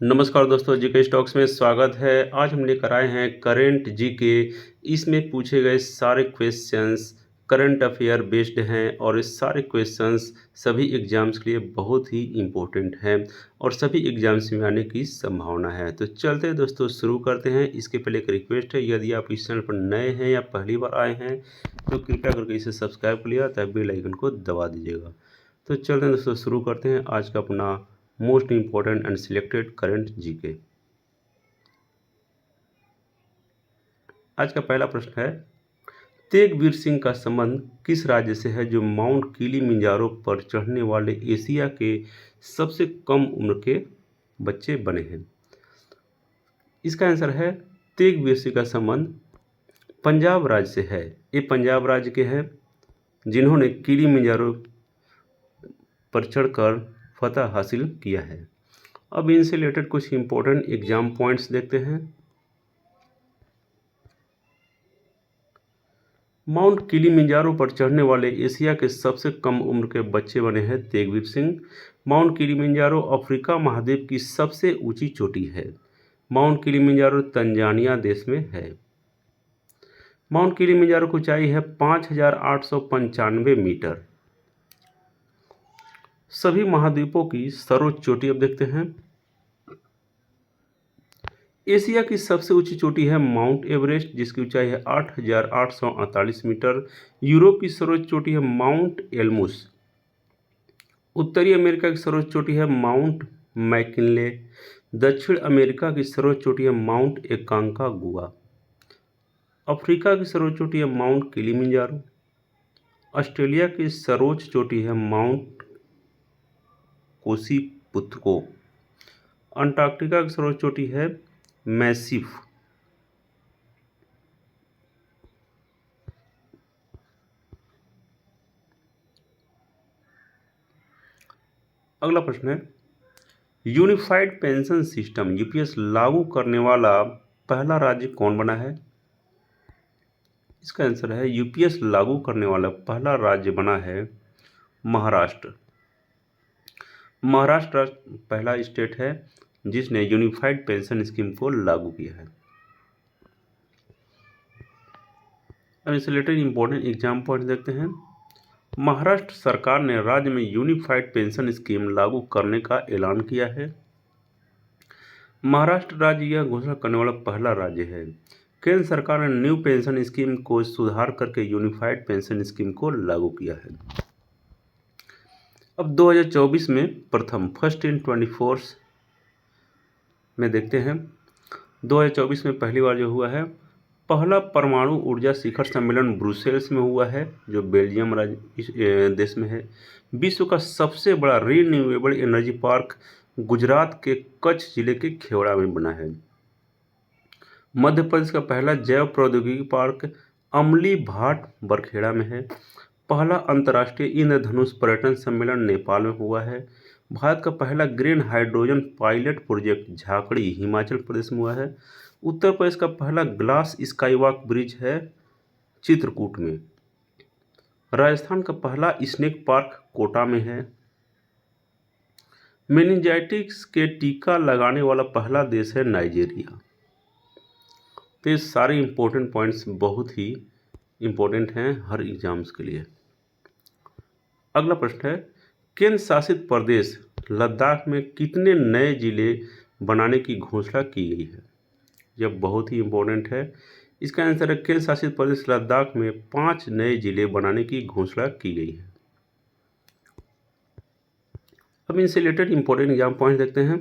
नमस्कार दोस्तों, GK stocks में स्वागत है। आज हम लेकर आए हैं करंट जीके। इसमें पूछे गए सारे क्वेश्चंस करंट अफेयर बेस्ड हैं और इस सारे क्वेश्चंस सभी एग्जाम्स के लिए बहुत ही इम्पोर्टेंट हैं और सभी एग्जाम्स में आने की संभावना है। तो चलते हैं दोस्तों, शुरू करते हैं। इसके पहले एक रिक्वेस्ट है, यदि आप इस चैनल पर नए हैं या पहली बार आए हैं तो कृपया करके इसे सब्सक्राइब कर लिया तब बेल आइकन को दबा दीजिएगा। तो चलते हैं दोस्तों, शुरू करते हैं आज का अपना most important and selected current GK. आज का पहला प्रश्न है, तेगवीर सिंह का संबंध किस राज्य से है जो माउंट किलिमंजारो पर चढ़ने वाले एशिया के सबसे कम उम्र के बच्चे बने हैं? इसका आंसर है, तेगवीर सिंह का संबंध पंजाब राज्य से है। ये पंजाब राज्य के हैं जिन्होंने किलिमंजारो पर चढ़कर फतह हासिल किया है। अब इनसे रिलेटेड कुछ इंपॉर्टेंट एग्जाम पॉइंट्स देखते हैं। माउंट किलिमंजारो पर चढ़ने वाले एशिया के सबसे कम उम्र के बच्चे बने हैं तेगवीर सिंह। माउंट किलिमंजारो अफ्रीका महाद्वीप की सबसे ऊंची चोटी है। माउंट किलिमंजारो तंजानिया देश में है। माउंट किलिमंजारो की ऊंचाई है 5,895 मीटर। सभी महाद्वीपों की सर्वोच्च चोटी अब देखते हैं। एशिया की सबसे ऊंची चोटी है माउंट एवरेस्ट, जिसकी ऊंचाई है 8,848 मीटर। यूरोप की सर्वोच्च चोटी है माउंट एल्मुस। उत्तरी अमेरिका की सर्वोच्च चोटी है माउंट मैकिनले। दक्षिण अमेरिका की सर्वोच्च चोटी है माउंट एकांकागुआ। अफ्रीका की सर्वोच्च चोटी है माउंट किलिमंजारो। ऑस्ट्रेलिया की सर्वोच्च चोटी है माउंट कोसीपुत्को। अंटार्कटिका की सर्वोच्च चोटी है मैसिफ। अगला प्रश्न है, यूनिफाइड पेंशन सिस्टम यूपीएस लागू करने वाला पहला राज्य कौन बना है? इसका आंसर है, यूपीएस लागू करने वाला पहला राज्य बना है महाराष्ट्र। महाराष्ट्र पहला स्टेट है जिसने यूनिफाइड पेंशन स्कीम को लागू किया है। अब इससे रिलेटेड इंपॉर्टेंट एग्जाम पॉइंट देखते हैं। महाराष्ट्र सरकार ने राज्य में यूनिफाइड पेंशन स्कीम लागू करने का ऐलान किया है। महाराष्ट्र राज्य यह घोषणा करने वाला पहला राज्य है। केंद्र सरकार ने न्यू पेंशन स्कीम को सुधार करके यूनिफाइड पेंशन स्कीम को लागू किया है। अब 2024 में प्रथम फर्स्ट इन 24 में देखते हैं। 2024 में पहली बार जो हुआ है, पहला परमाणु ऊर्जा शिखर सम्मेलन ब्रुसेल्स में हुआ है, जो बेल्जियम राज्य देश में है। विश्व का सबसे बड़ा रीन्यूएबल एनर्जी पार्क गुजरात के कच्छ जिले के खेवड़ा में बना है। मध्य प्रदेश का पहला जैव प्रौद्योगिकी पार्क अमली भाट बरखेड़ा में है। पहला अंतर्राष्ट्रीय इंद्रधनुष पर्यटन सम्मेलन नेपाल में हुआ है। भारत का पहला green hydrogen pilot project Jhakri Himachal Pradesh में हुआ है। उत्तर प्रदेश का पहला ग्लास स्काईवॉक ब्रिज है चित्रकूट में। राजस्थान का पहला स्नेक पार्क कोटा में है। मेनिंजाइटिस के टीका लगाने वाला पहला देश है नाइजीरिया। तो ये सारे इंपॉर्टेंट पॉइंट्स बहुत ही इंपॉर्टेंट हैं हर एग्जाम्स के लिए। अगला प्रश्न है, केंद्र शासित प्रदेश लद्दाख में कितने नए जिले बनाने की घोषणा की गई है? यह बहुत ही इंपॉर्टेंट है। इसका आंसर है, केंद्र शासित प्रदेश लद्दाख में 5 नए जिले बनाने की घोषणा की गई है। अब इनसे रिलेटेड इंपॉर्टेंट एग्जाम पॉइंट देखते हैं।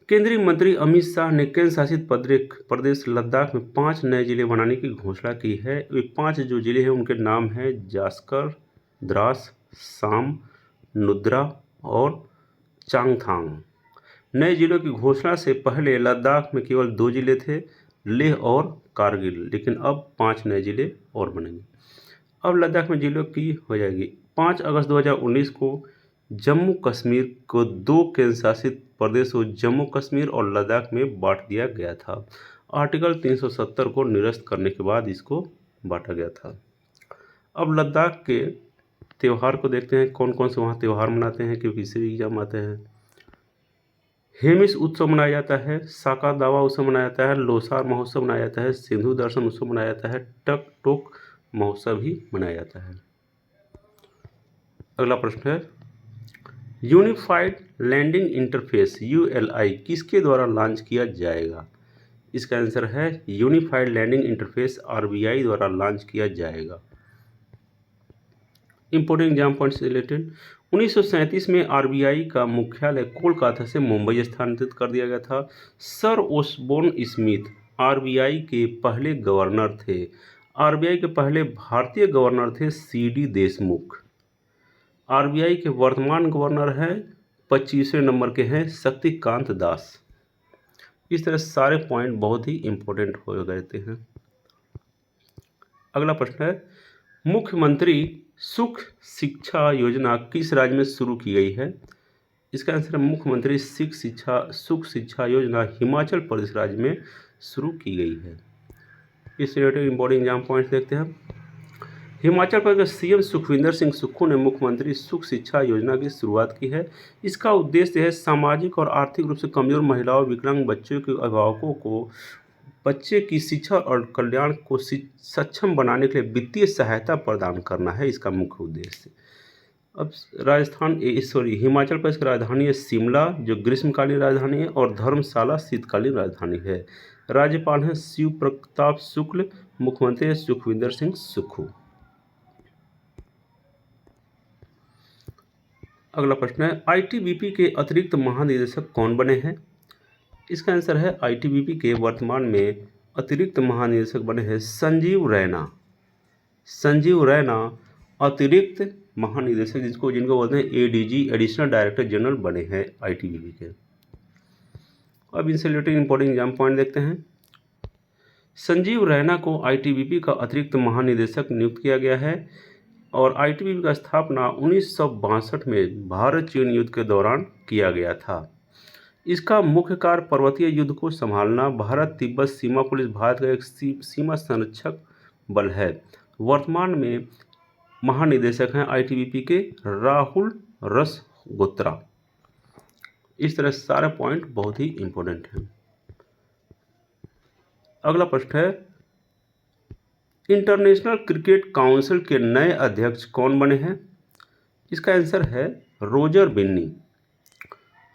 केंद्रीय मंत्री अमित शाह ने केंद्र शासित प्रदेश लद्दाख में 5 नए जिले बनाने की घोषणा की है। वे 5 जो जिले हैं उनके नाम हैं जास्कर, द्रास, साम, नुद्रा और चांगथांग। नए जिलों की घोषणा से पहले लद्दाख में केवल 2 जिले थे, लेह और कारगिल, लेकिन अब 5 नए जिले और बनेंगे। अब लद्दाख में जिलों की हो जाएगी। 5 अगस्त 2019 को जम्मू कश्मीर को 2 केंद्र शासित प्रदेशों जम्मू कश्मीर और लद्दाख में बांट दिया गया था। आर्टिकल 370 को निरस्त करने के बाद इसको बांटा गया था। अब लद्दाख के त्यौहार को देखते हैं, कौन कौन से वहाँ त्यौहार मनाते हैं, क्योंकि इससे भी एग्जाम आते हैं। हेमिस उत्सव मनाया जाता है, साका दावा उत्सव मनाया जाता है, लोसार महोत्सव मनाया जाता है, सिंधु दर्शन उत्सव मनाया जाता है, टक टोक महोत्सव भी मनाया जाता है। अगला प्रश्न है, यूनिफाइड लैंडिंग इंटरफेस ULI किसके द्वारा लॉन्च किया जाएगा? इसका आंसर है यूनिफाइड लैंडिंग इंटरफेस RBI द्वारा लॉन्च किया जाएगा। इंपॉर्टेंट एग्जाम पॉइंट्स रिलेटेड, 1937 में RBI का मुख्यालय कोलकाता से मुंबई स्थानांतरित कर दिया गया था। सर ओसबोर्न स्मिथ RBI के पहले गवर्नर थे। RBI के पहले भारतीय गवर्नर थे CD देशमुख। RBI के वर्तमान गवर्नर हैं 25वें नंबर के हैं शक्तिकांत दास। इस तरह सारे पॉइंट बहुत ही इंपॉर्टेंट हो गए हैं। अगला प्रश्न है, मुख्यमंत्री सुख शिक्षा योजना किस राज्य में शुरू की गई है? इसका आंसर है मुख्यमंत्री सुख शिक्षा योजना हिमाचल प्रदेश राज्य में शुरू की गई है। इस रिलेटेड इंपॉर्टेंट एग्जाम पॉइंट्स देखते हैं। हिमाचल प्रदेश के CM सुखविंदर सिंह सुक्खू ने मुख्यमंत्री सुख शिक्षा योजना की शुरुआत की है। इसका उद्देश्य है सामाजिक और आर्थिक रूप से कमजोर महिलाओं, विकलांग बच्चों के अभिभावकों को बच्चे की शिक्षा और कल्याण को सक्षम बनाने के लिए वित्तीय सहायता प्रदान करना है इसका मुख्य उद्देश्य। अब हिमाचल प्रदेश की राजधानी है शिमला, जो ग्रीष्मकालीन राजधानी है, और धर्मशाला शीतकालीन राजधानी है। राज्यपाल हैं शिव प्रताप शुक्ल, मुख्यमंत्री सुखविंदर सिंह सुक्खू। अगला प्रश्न है, ITBP के अतिरिक्त महानिदेशक कौन बने हैं? इसका आंसर है ITBP के वर्तमान में अतिरिक्त महानिदेशक बने हैं संजीव रैना। संजीव रैना अतिरिक्त महानिदेशक जिनको बोलते हैं ADG, एडिशनल डायरेक्टर जनरल बने हैं ITBP के। अब इनसे रिलेटेड इंपॉर्टेंट एग्जाम पॉइंट देखते हैं। संजीव रैना को ITBP का अतिरिक्त महानिदेशक नियुक्त किया गया है और ITBP का स्थापना 1962 में भारत चीन युद्ध के दौरान किया गया था। इसका मुख्य कार्य पर्वतीय युद्ध को संभालना। भारत तिब्बत सीमा पुलिस भारत का एक सीमा संरक्षक बल है। वर्तमान में महानिदेशक हैं ITBP के राहुल रसगोत्रा। इस तरह सारे पॉइंट बहुत ही इंपॉर्टेंट हैं। अगला प्रश्न है, इंटरनेशनल क्रिकेट काउंसिल के नए अध्यक्ष कौन बने हैं? इसका आंसर है रोजर बिन्नी।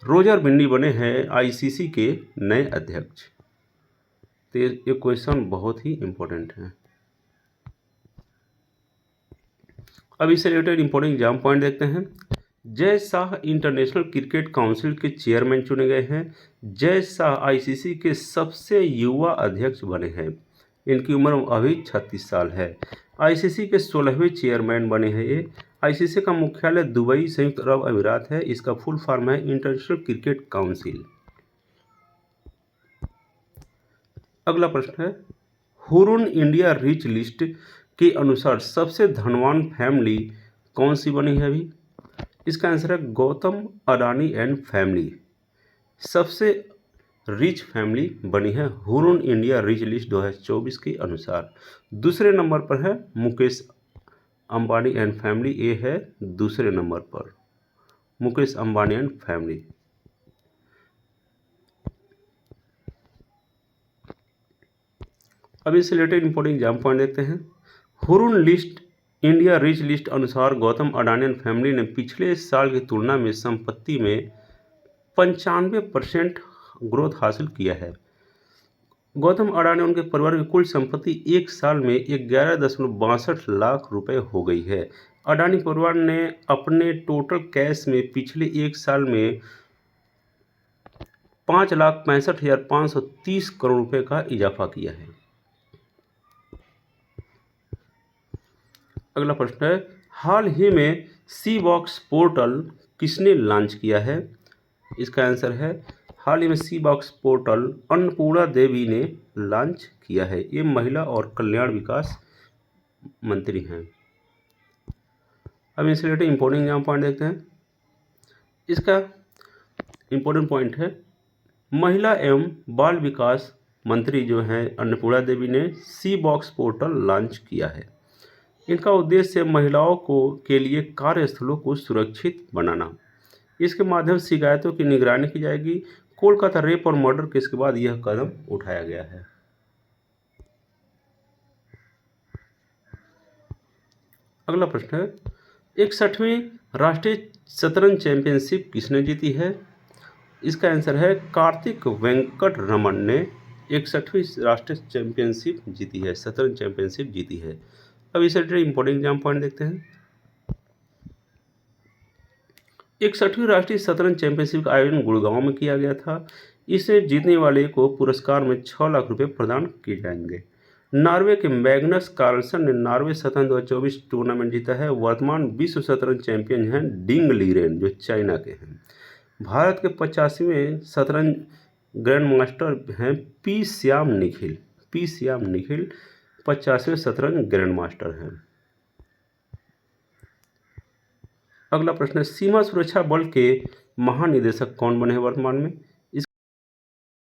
रोजर बिन्नी बने हैं ICC के नए अध्यक्ष। तो ये क्वेश्चन बहुत ही इंपॉर्टेंट है। अब इससे रिलेटेड इंपॉर्टेंट एग्जाम पॉइंट देखते हैं। Jay Shah international cricket council के चेयरमैन चुने गए हैं। जय शाह ICC के सबसे युवा अध्यक्ष बने हैं। इनकी उम्र अभी 36 साल है। ICC के 16वें चेयरमैन बने हैं ये। ICC का मुख्यालय दुबई, संयुक्त अरब अमीरात है। इसका फुल फॉर्म है इंटरनेशनल क्रिकेट काउंसिल। अगला प्रश्न है, हुरुन इंडिया रिच लिस्ट के अनुसार सबसे धनवान फैमिली कौन सी बनी है अभी? इसका आंसर है गौतम अडानी एंड फैमिली। सबसे रिच फैमिली बनी है हुरुन इंडिया रिच लिस्ट 2024 के अनुसार। दूसरे नंबर पर है मुकेश अंबानी एंड फैमिली। ये है दूसरे नंबर पर मुकेश अंबानी एंड फैमिली। अब इससे रिलेटेड इंपॉर्टेंट एग्जाम पॉइंट देखते हैं। Hurun list India rich list अनुसार गौतम अडानी एंड फैमिली ने पिछले साल की तुलना में संपत्ति में 95% ग्रोथ हासिल किया है। गौतम अडानी उनके परिवार की कुल संपत्ति एक साल में 11.62 लाख रुपए हो गई है। अडानी परिवार ने अपने टोटल कैश में पिछले एक साल में 5,65,530 करोड़ रुपए का इजाफा किया है। अगला प्रश्न है, हाल ही में C-Box पोर्टल किसने लॉन्च किया है? इसका आंसर है हाल ही में C-Box पोर्टल अन्नपूर्णा देवी ने लॉन्च किया है। ये महिला और कल्याण विकास मंत्री हैं। अब इनसे रिलेटेड इंपॉर्टेंट एग्जाम पॉइंट देखते हैं। इसका इंपॉर्टेंट पॉइंट है, महिला एवं बाल विकास मंत्री जो हैं अन्नपूर्णा देवी ने C-Box पोर्टल लॉन्च किया है। इनका उद्देश्य महिलाओं के लिए कार्यस्थलों को सुरक्षित बनाना। इसके माध्यम से शिकायतों की निगरानी की जाएगी। कोलकाता रेप और मर्डर केस के बाद यह कदम उठाया गया है। अगला प्रश्न है, 61वीं राष्ट्रीय शतरंज चैंपियनशिप किसने जीती है? इसका आंसर है कार्तिक वेंकट रमन ने 61वीं राष्ट्रीय चैंपियनशिप जीती है, शतरंज चैंपियनशिप जीती है। अब इसे इंपॉर्टेंट एग्जाम पॉइंट देखते हैं। 61वीं राष्ट्रीय शतरंज चैंपियनशिप का आयोजन गुड़गांव में किया गया था। इसे जीतने वाले को पुरस्कार में 6 लाख रुपए प्रदान किए जाएंगे। नॉर्वे के मैग्नस कार्लसन ने नॉर्वे शतरंज 2024 टूर्नामेंट जीता है। वर्तमान विश्व शतरंज चैंपियन हैं डिंग लीरेन, जो चाइना के हैं। भारत के 85वें शतरंज ग्रैंड मास्टर हैं पी श्याम निखिल। 50वें शतरंज ग्रैंड मास्टर हैं। अगला प्रश्न है, सीमा सुरक्षा बल के महानिदेशक कौन बने हैं वर्तमान में?